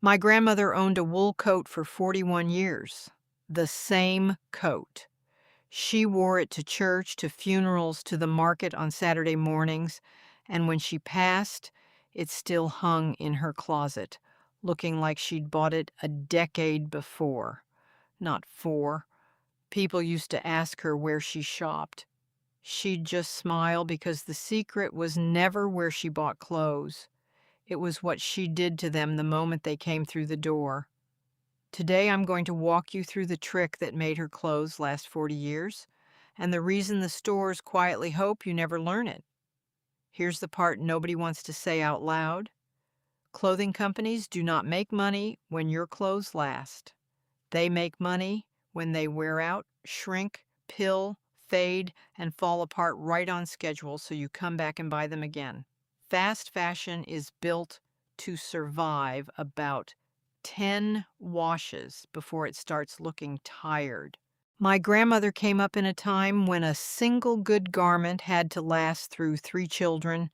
My grandmother owned a wool coat for 41 years. The same coat. She wore it to church, to funerals, to the market on Saturday mornings, and when she passed, it still hung in her closet, looking like she'd bought it a decade before, not four. People used to ask her where she shopped. She'd just smile because the secret was never where she bought clothes. It was what she did to them the moment they came through the door. Today I'm going to walk you through the trick that made her clothes last 40 years, and the reason the stores quietly hope you never learn it. Here's the part nobody wants to say out loud. Clothing companies do not make money when your clothes last. They make money when they wear out, shrink, pill, fade, and fall apart right on schedule so you come back and buy them again. Fast fashion is built to survive about 10 washes before it starts looking tired. My grandmother came up in a time when a single good garment had to last through 3 children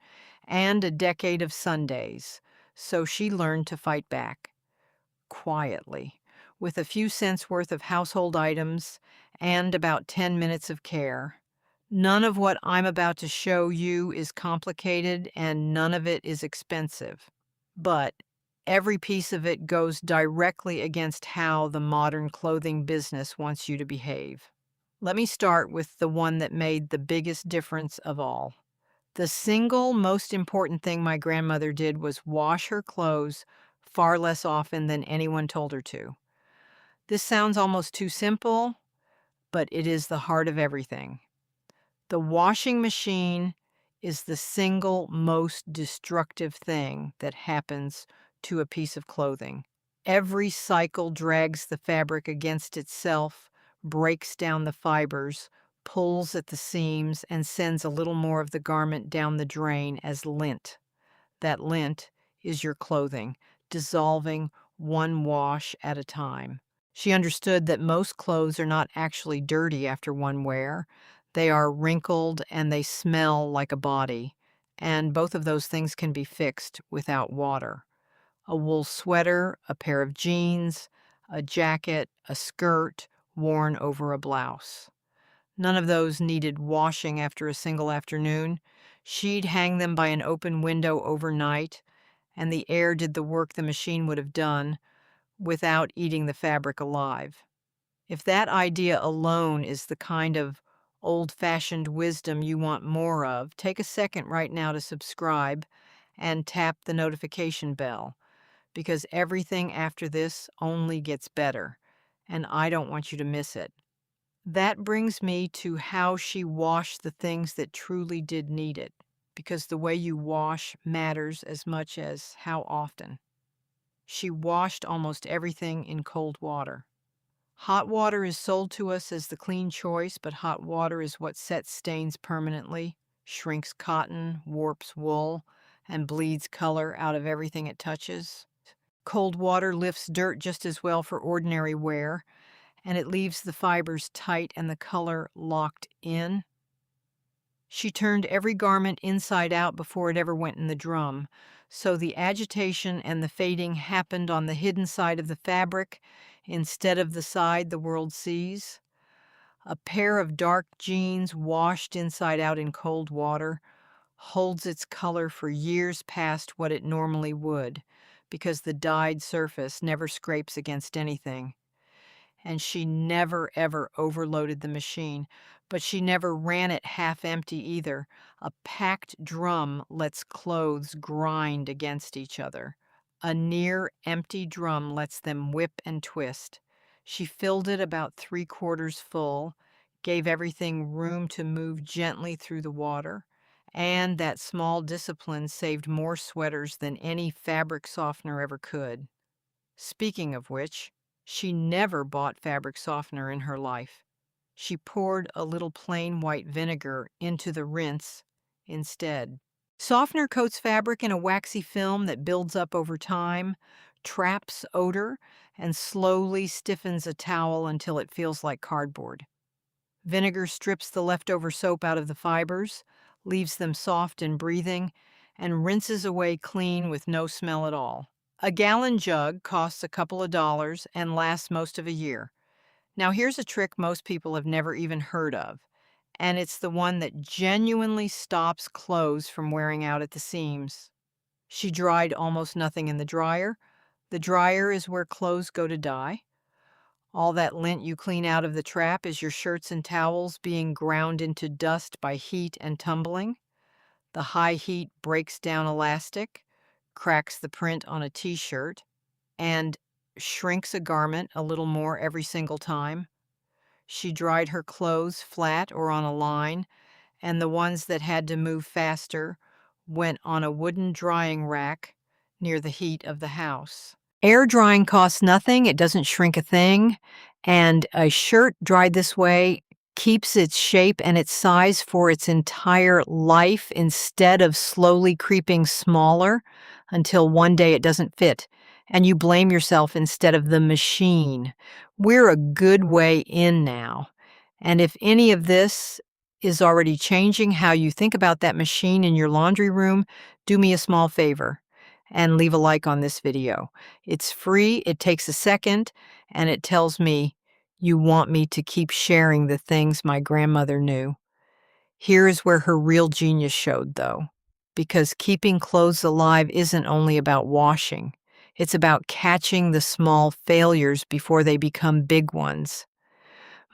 and a decade of Sundays, so she learned to fight back quietly, with a few cents worth of household items and about 10 minutes of care. None of what I'm about to show you is complicated and none of it is expensive. But every piece of it goes directly against how the modern clothing business wants you to behave. Let me start with the one that made the biggest difference of all. The single most important thing my grandmother did was wash her clothes far less often than anyone told her to. This sounds almost too simple, but it is the heart of everything. The washing machine is the single most destructive thing that happens to a piece of clothing. Every cycle drags the fabric against itself, breaks down the fibers, pulls at the seams, and sends a little more of the garment down the drain as lint. That lint is your clothing, dissolving one wash at a time. She understood that most clothes are not actually dirty after one wear. They are wrinkled and they smell like a body, and both of those things can be fixed without water. A wool sweater, a pair of jeans, a jacket, a skirt worn over a blouse. None of those needed washing after a single afternoon. She'd hang them by an open window overnight, and the air did the work the machine would have done without eating the fabric alive. If that idea alone is the kind of old-fashioned wisdom you want more of, take a second right now to subscribe and tap the notification bell, because everything after this only gets better, and I don't want you to miss it. That brings me to how she washed the things that truly did need it, because the way you wash matters as much as how often. She washed almost everything in cold water. Hot water is sold to us as the clean choice, but hot water is what sets stains permanently, shrinks cotton, warps wool, and bleeds color out of everything it touches. Cold water lifts dirt just as well for ordinary wear, and it leaves the fibers tight and the color locked in. She turned every garment inside out before it ever went in the drum, so the agitation and the fading happened on the hidden side of the fabric instead of the side the world sees. A pair of dark jeans washed inside out in cold water holds its color for years past what it normally would, because the dyed surface never scrapes against anything. And she never ever overloaded the machine, but she never ran it half empty either. A packed drum lets clothes grind against each other. A near empty drum lets them whip and twist. She filled it about 3/4 full, gave everything room to move gently through the water, and that small discipline saved more sweaters than any fabric softener ever could. Speaking of which, she never bought fabric softener in her life. She poured a little plain white vinegar into the rinse instead. Softener coats fabric in a waxy film that builds up over time, traps odor, and slowly stiffens a towel until it feels like cardboard. Vinegar strips the leftover soap out of the fibers, leaves them soft and breathing, and rinses away clean with no smell at all. A gallon jug costs a couple of dollars and lasts most of a year. Now, here's a trick most people have never even heard of, and it's the one that genuinely stops clothes from wearing out at the seams. She dried almost nothing in the dryer. The dryer is where clothes go to die. All that lint you clean out of the trap is your shirts and towels being ground into dust by heat and tumbling. The high heat breaks down elastic, cracks the print on a t-shirt, and shrinks a garment a little more every single time. She dried her clothes flat or on a line, and the ones that had to move faster went on a wooden drying rack near the heat of the house. Air drying costs nothing, it doesn't shrink a thing, and a shirt dried this way keeps its shape and its size for its entire life instead of slowly creeping smaller until one day it doesn't fit, and you blame yourself instead of the machine. We're a good way in now, and if any of this is already changing how you think about that machine in your laundry room, do me a small favor and leave a like on this video. It's free, it takes a second, and it tells me you want me to keep sharing the things my grandmother knew. Here is where her real genius showed, though, because keeping clothes alive isn't only about washing. It's about catching the small failures before they become big ones.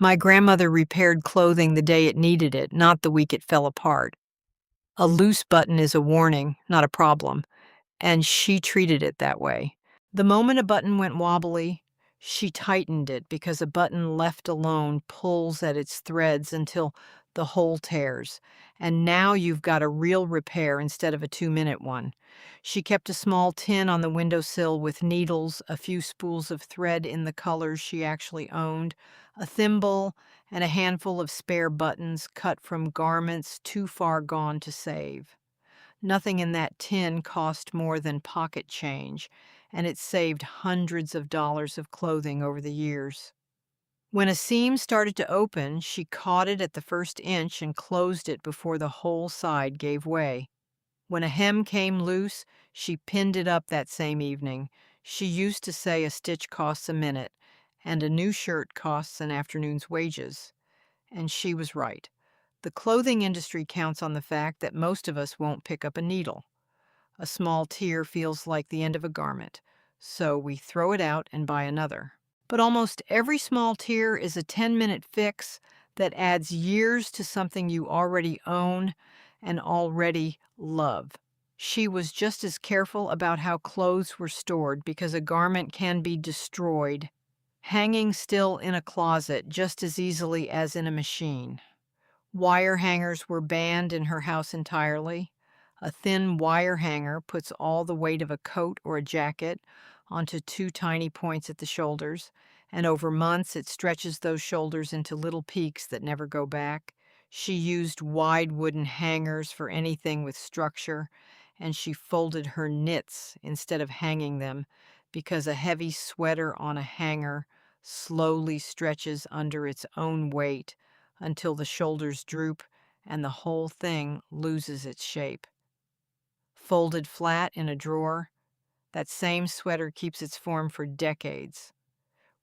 My grandmother repaired clothing the day it needed it, not the week it fell apart. A loose button is a warning, not a problem, and she treated it that way. The moment a button went wobbly, she tightened it because a button left alone pulls at its threads until the hole tears. And now you've got a real repair instead of a 2-minute one. She kept a small tin on the windowsill with needles, a few spools of thread in the colors she actually owned, a thimble, and a handful of spare buttons cut from garments too far gone to save. Nothing in that tin cost more than pocket change, and it saved hundreds of dollars of clothing over the years. When a seam started to open, she caught it at the first inch and closed it before the whole side gave way. When a hem came loose, she pinned it up that same evening. She used to say a stitch costs a minute, and a new shirt costs an afternoon's wages. And she was right. The clothing industry counts on the fact that most of us won't pick up a needle. A small tear feels like the end of a garment, so we throw it out and buy another. But almost every small tear is a 10-minute fix that adds years to something you already own and already love. She was just as careful about how clothes were stored because a garment can be destroyed, hanging still in a closet just as easily as in a machine. Wire hangers were banned in her house entirely. A thin wire hanger puts all the weight of a coat or a jacket onto 2 tiny points at the shoulders, and over months it stretches those shoulders into little peaks that never go back. She used wide wooden hangers for anything with structure, and she folded her knits instead of hanging them because a heavy sweater on a hanger slowly stretches under its own weight until the shoulders droop and the whole thing loses its shape. Folded flat in a drawer, that same sweater keeps its form for decades.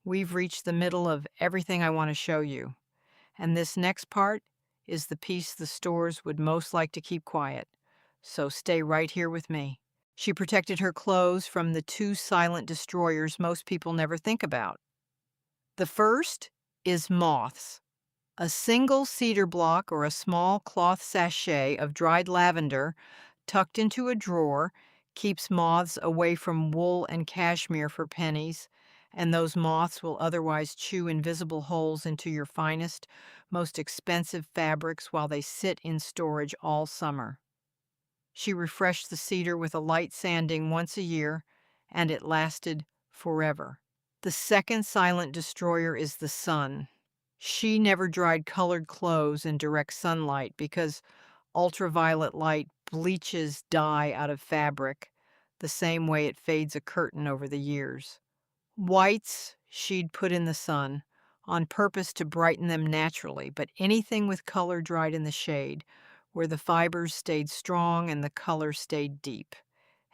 We've reached the middle of everything I want to show you, and this next part is the piece the stores would most like to keep quiet, so stay right here with me. She protected her clothes from the 2 silent destroyers most people never think about. The first is moths. A single cedar block or a small cloth sachet of dried lavender tucked into a drawer keeps moths away from wool and cashmere for pennies, and those moths will otherwise chew invisible holes into your finest, most expensive fabrics while they sit in storage all summer. She refreshed the cedar with a light sanding once a year, and it lasted forever. The second silent destroyer is the sun. She never dried colored clothes in direct sunlight because ultraviolet light bleaches dye out of fabric the same way it fades a curtain over the years. Whites she'd put in the sun on purpose to brighten them naturally, but anything with color dried in the shade, where the fibers stayed strong and the color stayed deep.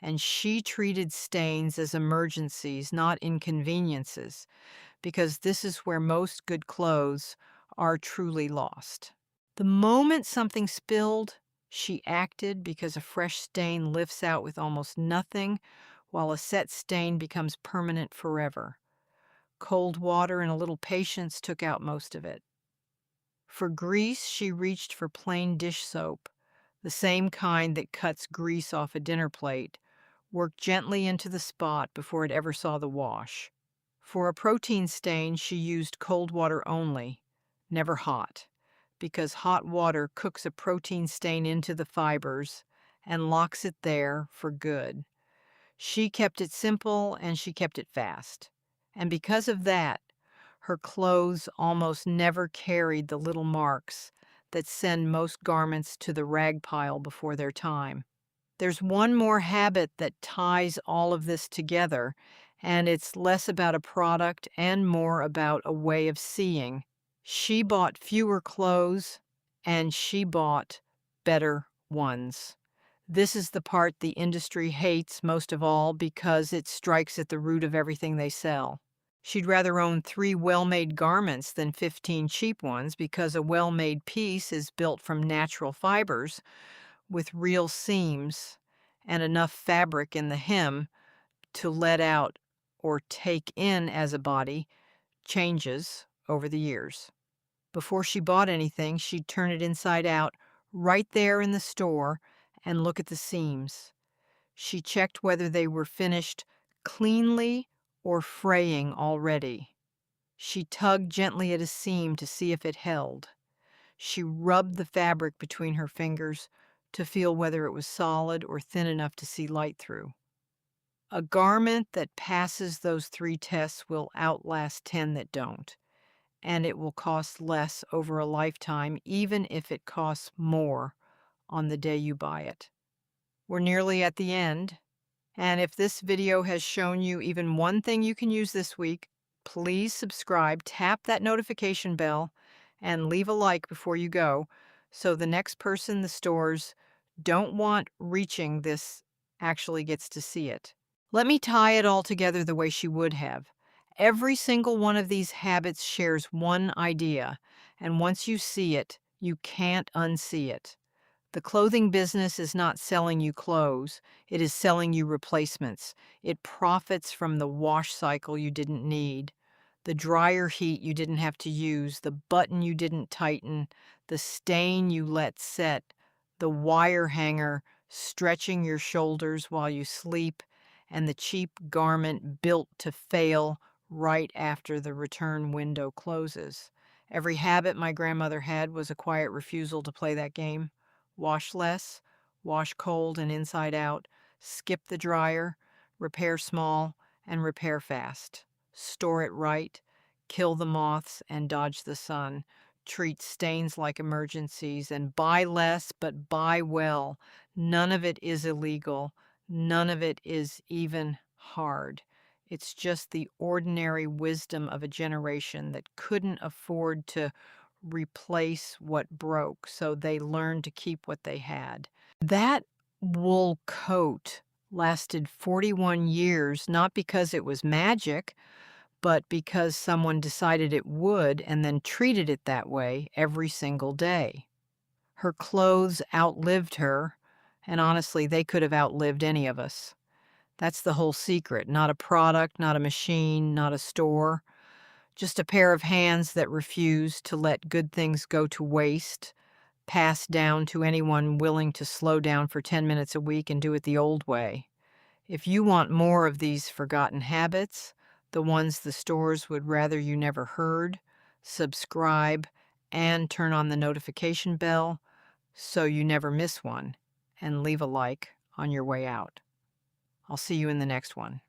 and she treated stains as emergencies, not inconveniences, because this is where most good clothes are truly lost. The moment something spilled, she acted because a fresh stain lifts out with almost nothing, while a set stain becomes permanent forever. Cold water and a little patience took out most of it. For grease, she reached for plain dish soap, the same kind that cuts grease off a dinner plate, worked gently into the spot before it ever saw the wash. For a protein stain, she used cold water only, never hot, because hot water cooks a protein stain into the fibers and locks it there for good. She kept it simple and she kept it fast. And because of that, her clothes almost never carried the little marks that send most garments to the rag pile before their time. There's one more habit that ties all of this together, and it's less about a product and more about a way of seeing. She bought fewer clothes, and she bought better ones. This is the part the industry hates most of all because it strikes at the root of everything they sell. She'd rather own 3 well-made garments than 15 cheap ones because a well-made piece is built from natural fibers with real seams and enough fabric in the hem to let out or take in as a body changes over the years. Before she bought anything, she'd turn it inside out right there in the store and look at the seams. She checked whether they were finished cleanly or fraying already. She tugged gently at a seam to see if it held. She rubbed the fabric between her fingers to feel whether it was solid or thin enough to see light through. A garment that passes those 3 tests will outlast 10 that don't, and it will cost less over a lifetime, even if it costs more on the day you buy it. We're nearly at the end, and if this video has shown you even one thing you can use this week, please subscribe, tap that notification bell, and leave a like before you go so the next person the stores don't want reaching this actually gets to see it. Let me tie it all together the way she would have. Every single one of these habits shares one idea, and once you see it, you can't unsee it. The clothing business is not selling you clothes, it is selling you replacements. It profits from the wash cycle you didn't need, the dryer heat you didn't have to use, the button you didn't tighten, the stain you let set, the wire hanger stretching your shoulders while you sleep, and the cheap garment built to fail right after the return window closes. Every habit my grandmother had was a quiet refusal to play that game. Wash less, wash cold and inside out, skip the dryer, repair small, and repair fast. Store it right, kill the moths and dodge the sun, treat stains like emergencies, and buy less but buy well. None of it is illegal. None of it is even hard. It's just the ordinary wisdom of a generation that couldn't afford to replace what broke, so they learned to keep what they had. That wool coat lasted 41 years, not because it was magic, but because someone decided it would and then treated it that way every single day. Her clothes outlived her, and honestly, they could have outlived any of us. That's the whole secret. Not a product, not a machine, not a store. Just a pair of hands that refuse to let good things go to waste, passed down to anyone willing to slow down for 10 minutes a week and do it the old way. If you want more of these forgotten habits, the ones the stores would rather you never heard, subscribe and turn on the notification bell so you never miss one, and leave a like on your way out. I'll see you in the next one.